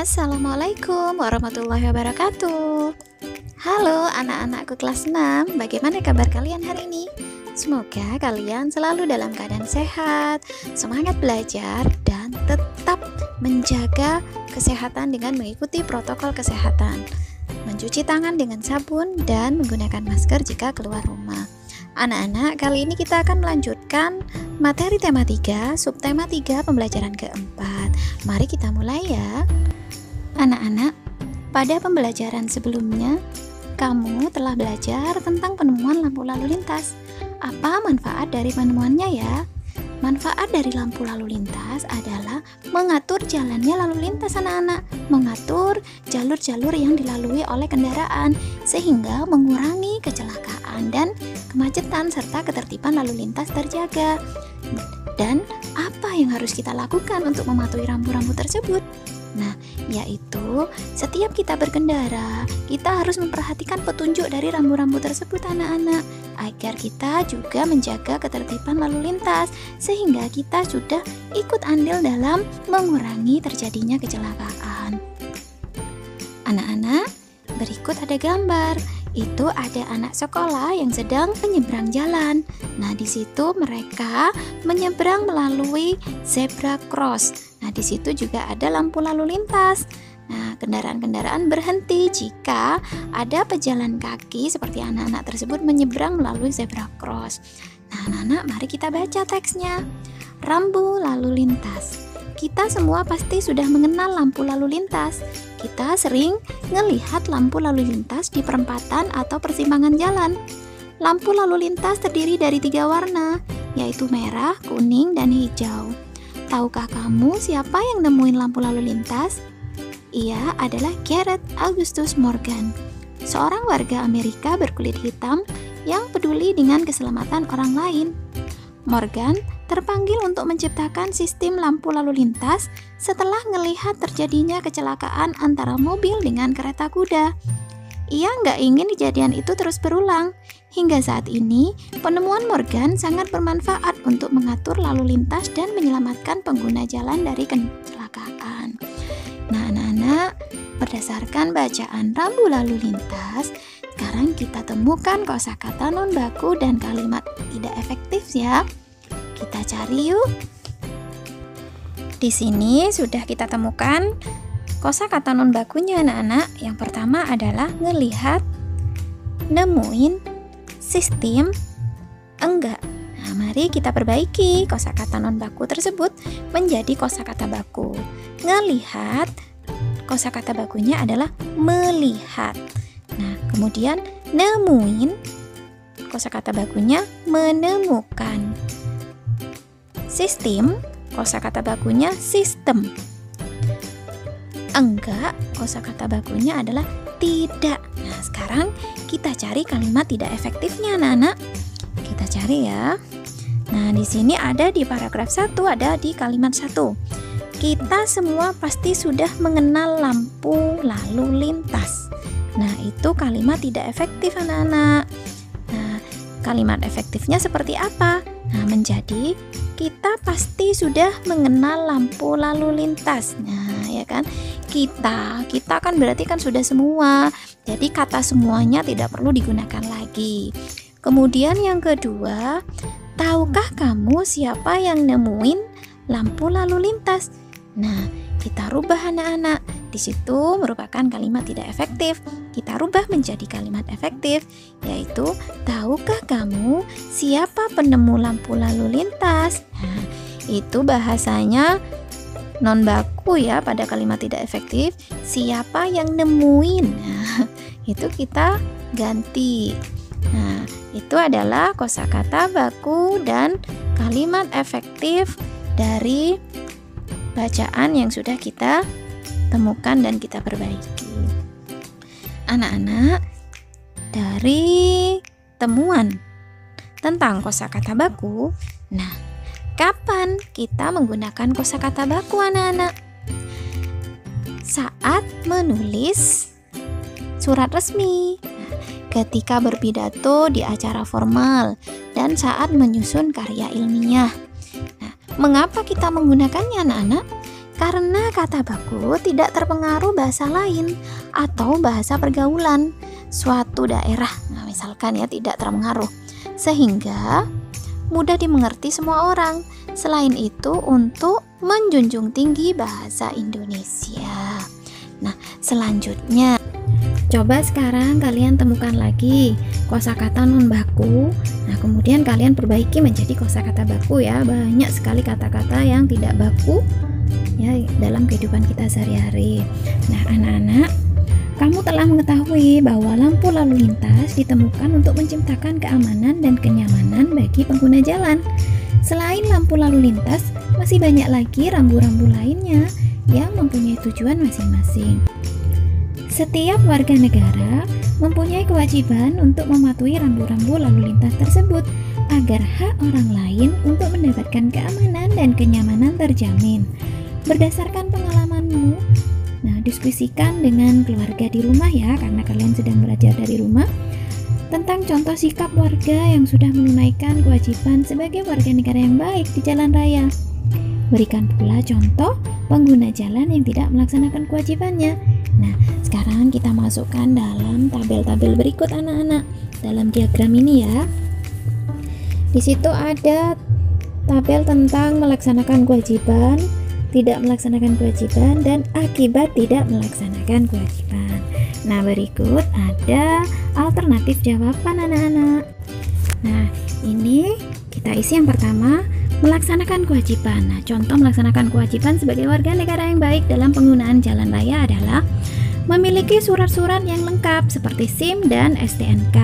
Assalamualaikum warahmatullahi wabarakatuh. Halo anak-anakku kelas 6, bagaimana kabar kalian hari ini? Semoga kalian selalu dalam keadaan sehat, semangat belajar, dan tetap menjaga kesehatan dengan mengikuti protokol kesehatan. Mencuci tangan dengan sabun dan menggunakan masker jika keluar rumah. Anak-anak, kali ini kita akan melanjutkan materi tema 3, subtema 3 pembelajaran keempat. Mari kita mulai ya. Anak-anak, pada pembelajaran sebelumnya, kamu telah belajar tentang penemuan lampu lalu lintas. Apa manfaat dari penemuannya ya? Manfaat dari lampu lalu lintas adalah mengatur jalannya lalu lintas anak-anak, mengatur jalur-jalur yang dilalui oleh kendaraan, sehingga mengurangi kecelakaan dan kemacetan serta ketertiban lalu lintas terjaga. Dan apa yang harus kita lakukan untuk mematuhi rambu-rambu tersebut? Nah, yaitu setiap kita berkendara, kita harus memperhatikan petunjuk dari rambu-rambu tersebut anak-anak, agar kita juga menjaga ketertiban lalu lintas, sehingga kita sudah ikut andil dalam mengurangi terjadinya kecelakaan. Anak-anak, berikut ada gambar. Itu ada anak sekolah yang sedang menyeberang jalan. Nah, di situ mereka menyeberang melalui zebra cross. Nah, di situ juga ada lampu lalu lintas. Nah, kendaraan-kendaraan berhenti jika ada pejalan kaki seperti anak-anak tersebut menyeberang melalui zebra cross. Nah, anak-anak, mari kita baca teksnya. Rambu lalu lintas. Kita semua pasti sudah mengenal lampu lalu lintas. Kita sering melihat lampu lalu lintas di perempatan atau persimpangan jalan. Lampu lalu lintas terdiri dari 3 warna, yaitu merah, kuning, dan hijau. Tahukah kamu siapa yang nemuin lampu lalu lintas? Ia adalah Gareth Augustus Morgan, seorang warga Amerika berkulit hitam yang peduli dengan keselamatan orang lain. Morgan terpanggil untuk menciptakan sistem lampu lalu lintas setelah melihat terjadinya kecelakaan antara mobil dengan kereta kuda. Ia nggak ingin kejadian itu terus berulang. Hingga saat ini, penemuan Morgan sangat bermanfaat untuk mengatur lalu lintas dan menyelamatkan pengguna jalan dari kecelakaan. Nah, anak-anak, berdasarkan bacaan rambu lalu lintas, sekarang kita temukan kosakata non baku dan kalimat tidak efektif ya. Kita cari yuk. Di sini sudah kita temukan kosakata non bakunya anak-anak. Yang pertama adalah ngelihat, nemuin, sistem, enggak. Nah, mari kita perbaiki kosakata non baku tersebut menjadi kosakata baku. Ngelihat, kosakata bakunya adalah melihat. Nah, kemudian nemuin, kosakata bakunya menemukan. Sistem, kosakata bakunya sistem. Enggak, kosakata bakunya adalah tidak. Nah, sekarang kita cari kalimat tidak efektifnya anak-anak. Kita cari ya. Nah, di sini ada di paragraf 1, ada di kalimat 1. Kita semua pasti sudah mengenal lampu lalu lintas. Nah, itu kalimat tidak efektif anak-anak. Nah, kalimat efektifnya seperti apa? Nah, menjadi kita pasti sudah mengenal lampu lalu lintas. Nah, ya kan? Kita kan berarti kan sudah semua. Jadi kata semuanya tidak perlu digunakan lagi. Kemudian yang kedua, tahukah kamu siapa yang nemuin lampu lalu lintas? Nah, kita rubah anak-anak. Di situ merupakan kalimat tidak efektif. Kita rubah menjadi kalimat efektif, yaitu tahukah kamu siapa penemu lampu lalu lintas? Nah, itu bahasanya non baku ya pada kalimat tidak efektif. Siapa yang nemuin? Nah, itu kita ganti. Nah, itu adalah kosakata baku dan kalimat efektif dari bacaan yang sudah kita temukan dan kita perbaiki. Anak-anak, dari temuan tentang kosakata baku, nah, kapan kita menggunakan kosakata baku anak-anak? Saat menulis surat resmi, ketika berpidato di acara formal, dan saat menyusun karya ilmiah. Nah, mengapa kita menggunakannya anak-anak? Karena kata baku tidak terpengaruh bahasa lain atau bahasa pergaulan suatu daerah. Nah, misalkan ya tidak terpengaruh, sehingga mudah dimengerti semua orang. Selain itu untuk menjunjung tinggi bahasa Indonesia. Nah, selanjutnya coba sekarang kalian temukan lagi kosakata non baku. Nah, kemudian kalian perbaiki menjadi kosakata baku ya. Banyak sekali kata-kata yang tidak baku ya dalam kehidupan kita sehari-hari. Nah, anak-anak, kamu telah mengetahui bahwa lampu lalu lintas ditemukan untuk menciptakan keamanan dan kenyamanan bagi pengguna jalan. Selain lampu lalu lintas, masih banyak lagi rambu-rambu lainnya yang mempunyai tujuan masing-masing. Setiap warga negara mempunyai kewajiban untuk mematuhi rambu-rambu lalu lintas tersebut agar hak orang lain untuk mendapatkan keamanan dan kenyamanan terjamin. Berdasarkan pengalamanmu, nah, diskusikan dengan keluarga di rumah ya, karena kalian sedang belajar dari rumah, tentang contoh sikap warga yang sudah menunaikan kewajiban sebagai warga negara yang baik di jalan raya. Berikan pula contoh pengguna jalan yang tidak melaksanakan kewajibannya. Nah, sekarang kita masukkan dalam tabel-tabel berikut anak-anak. Dalam diagram ini ya. Di situ ada tabel tentang melaksanakan kewajiban, tidak melaksanakan kewajiban, dan akibat tidak melaksanakan kewajiban. Nah, berikut ada alternatif jawaban anak-anak. Nah, ini kita isi yang pertama, melaksanakan kewajiban. Nah, contoh melaksanakan kewajiban sebagai warga negara yang baik dalam penggunaan jalan raya adalah memiliki surat-surat yang lengkap seperti SIM dan STNK,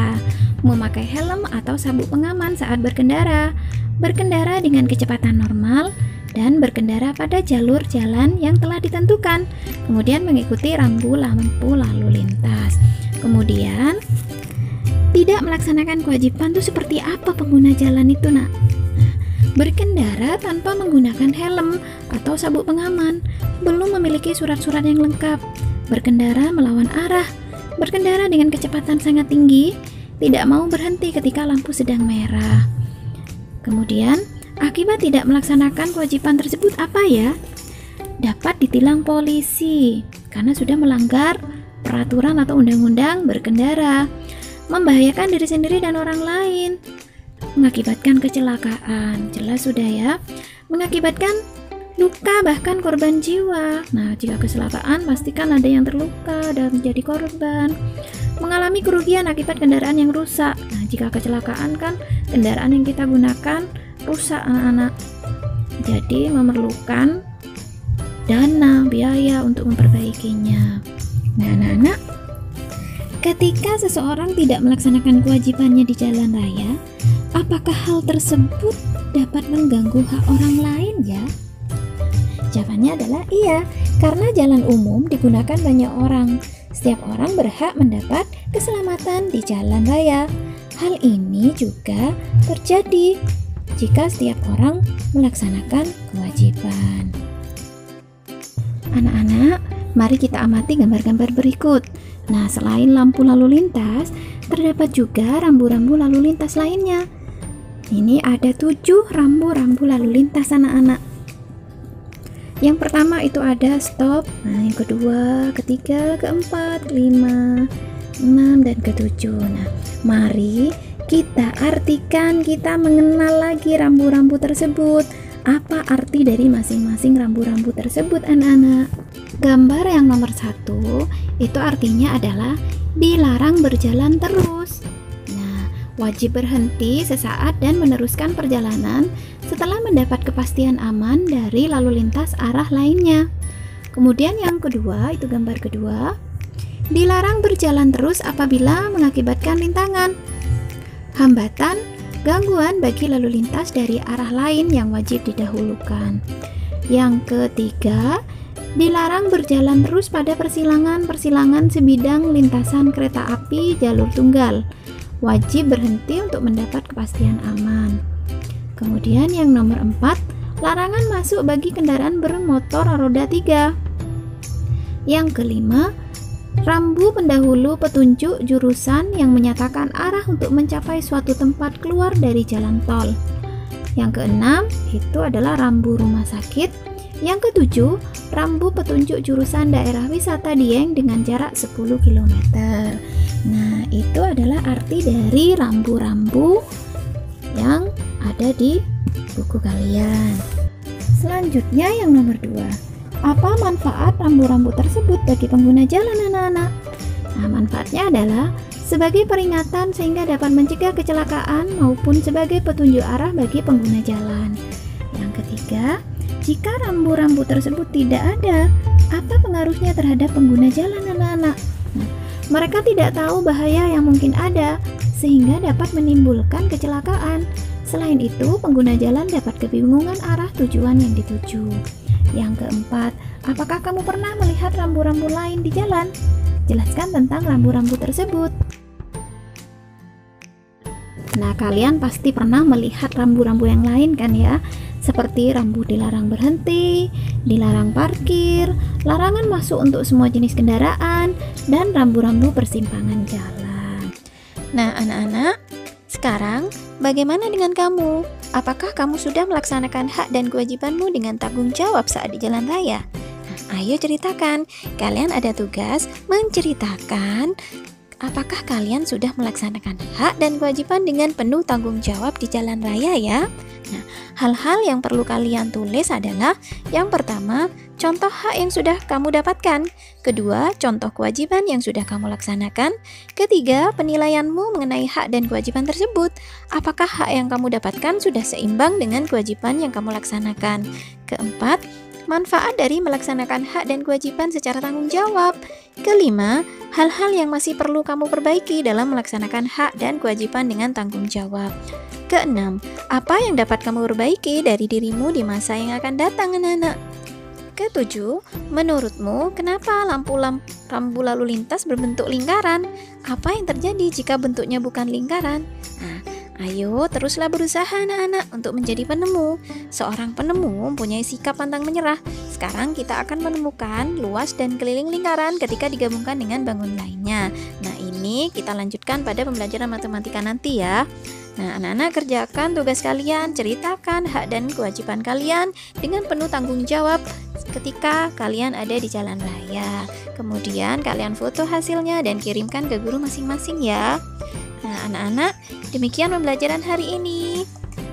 memakai helm atau sabuk pengaman saat berkendara, berkendara dengan kecepatan normal, dan berkendara pada jalur jalan yang telah ditentukan, kemudian mengikuti rambu lampu lalu lintas. Kemudian tidak melaksanakan kewajiban itu seperti apa pengguna jalan itu, nak? Nah, berkendara tanpa menggunakan helm atau sabuk pengaman, belum memiliki surat-surat yang lengkap, berkendara melawan arah, berkendara dengan kecepatan sangat tinggi, tidak mau berhenti ketika lampu sedang merah. Kemudian akibat tidak melaksanakan kewajiban tersebut apa ya? Dapat ditilang polisi karena sudah melanggar peraturan atau undang-undang berkendara, membahayakan diri sendiri dan orang lain, mengakibatkan kecelakaan, jelas sudah ya, mengakibatkan luka bahkan korban jiwa. Nah, jika kecelakaan pastikan ada yang terluka dan menjadi korban, mengalami kerugian akibat kendaraan yang rusak. Nah, jika kecelakaan kan kendaraan yang kita gunakan rusak anak-anak, jadi memerlukan dana biaya untuk memperbaikinya. Nah, anak-anak, ketika seseorang tidak melaksanakan kewajibannya di jalan raya, apakah hal tersebut dapat mengganggu hak orang lain ya? Jawabannya adalah iya, karena jalan umum digunakan banyak orang. Setiap orang berhak mendapat keselamatan di jalan raya. Hal ini juga terjadi jika setiap orang melaksanakan kewajiban. Anak-anak, mari kita amati gambar-gambar berikut. Nah, selain lampu lalu lintas, terdapat juga rambu-rambu lalu lintas lainnya. Ini ada 7 rambu-rambu lalu lintas anak-anak. Yang pertama itu ada stop, nah yang kedua, ketiga, keempat, kelima, 6, dan ketujuh. Nah, mari kita artikan, kita mengenal lagi rambu-rambu tersebut. Apa arti dari masing-masing rambu-rambu tersebut anak-anak? Gambar yang nomor 1 itu artinya adalah dilarang berjalan terus. Nah, wajib berhenti sesaat dan meneruskan perjalanan setelah mendapat kepastian aman dari lalu lintas arah lainnya. Kemudian yang kedua, itu gambar kedua, dilarang berjalan terus apabila mengakibatkan rintangan, hambatan, gangguan bagi lalu lintas dari arah lain yang wajib didahulukan. Yang ketiga, dilarang berjalan terus pada persilangan sebidang lintasan kereta api jalur tunggal, wajib berhenti untuk mendapat kepastian aman. Kemudian yang nomor 4, larangan masuk bagi kendaraan bermotor roda 3. Yang kelima, rambu pendahulu petunjuk jurusan yang menyatakan arah untuk mencapai suatu tempat keluar dari jalan tol. Yang keenam, itu adalah rambu rumah sakit Yang ketujuh, rambu petunjuk jurusan daerah wisata Dieng dengan jarak 10 km. Nah, itu adalah arti dari rambu-rambu yang ada di buku kalian. Selanjutnya yang nomor 2. Apa manfaat rambu-rambu tersebut bagi pengguna jalan anak-anak? Nah, manfaatnya adalah sebagai peringatan sehingga dapat mencegah kecelakaan maupun sebagai petunjuk arah bagi pengguna jalan. Yang ketiga, jika rambu-rambu tersebut tidak ada, apa pengaruhnya terhadap pengguna jalan anak-anak? Nah, mereka tidak tahu bahaya yang mungkin ada, sehingga dapat menimbulkan kecelakaan. Selain itu, pengguna jalan dapat kebingungan arah tujuan yang dituju. Yang keempat, apakah kamu pernah melihat rambu-rambu lain di jalan? Jelaskan tentang rambu-rambu tersebut. Nah, kalian pasti pernah melihat rambu-rambu yang lain kan ya? Seperti rambu dilarang berhenti, dilarang parkir, larangan masuk untuk semua jenis kendaraan, dan rambu-rambu persimpangan jalan. Nah, anak-anak, sekarang bagaimana dengan kamu? Apakah kamu sudah melaksanakan hak dan kewajibanmu dengan tanggung jawab saat di jalan raya? Nah, ayo ceritakan. Kalian ada tugas menceritakan apakah kalian sudah melaksanakan hak dan kewajiban dengan penuh tanggung jawab di jalan raya ya? Nah, hal-hal yang perlu kalian tulis adalah yang pertama, contoh hak yang sudah kamu dapatkan. Kedua, contoh kewajiban yang sudah kamu laksanakan. Ketiga, penilaianmu mengenai hak dan kewajiban tersebut. Apakah hak yang kamu dapatkan sudah seimbang dengan kewajiban yang kamu laksanakan? Keempat, manfaat dari melaksanakan hak dan kewajiban secara tanggung jawab. Kelima, hal-hal yang masih perlu kamu perbaiki dalam melaksanakan hak dan kewajiban dengan tanggung jawab. Keenam, apa yang dapat kamu perbaiki dari dirimu di masa yang akan datang, anak-anak? Ketujuh, menurutmu kenapa rambu lalu lintas berbentuk lingkaran? Apa yang terjadi jika bentuknya bukan lingkaran? Nah, ayo teruslah berusaha anak-anak untuk menjadi penemu. Seorang penemu mempunyai sikap pantang menyerah. Sekarang kita akan menemukan luas dan keliling lingkaran ketika digabungkan dengan bangun lainnya. Nah, ini kita lanjutkan pada pembelajaran matematika nanti ya. Nah, anak-anak kerjakan tugas kalian, ceritakan hak dan kewajiban kalian dengan penuh tanggung jawab ketika kalian ada di jalan raya. Kemudian kalian foto hasilnya dan kirimkan ke guru masing-masing ya. Nah, anak-anak, demikian pembelajaran hari ini.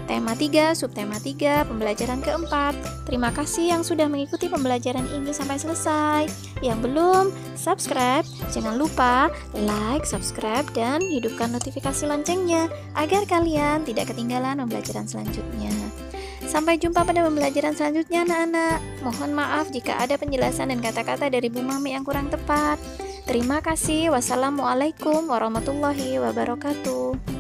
Tema 3, subtema 3, pembelajaran keempat. Terima kasih yang sudah mengikuti pembelajaran ini sampai selesai. Yang belum subscribe, jangan lupa like, subscribe, dan hidupkan notifikasi loncengnya agar kalian tidak ketinggalan pembelajaran selanjutnya. Sampai jumpa pada pembelajaran selanjutnya anak-anak. Mohon maaf jika ada penjelasan dan kata-kata dari Bu Mami yang kurang tepat. Terima kasih. Wassalamualaikum warahmatullahi wabarakatuh.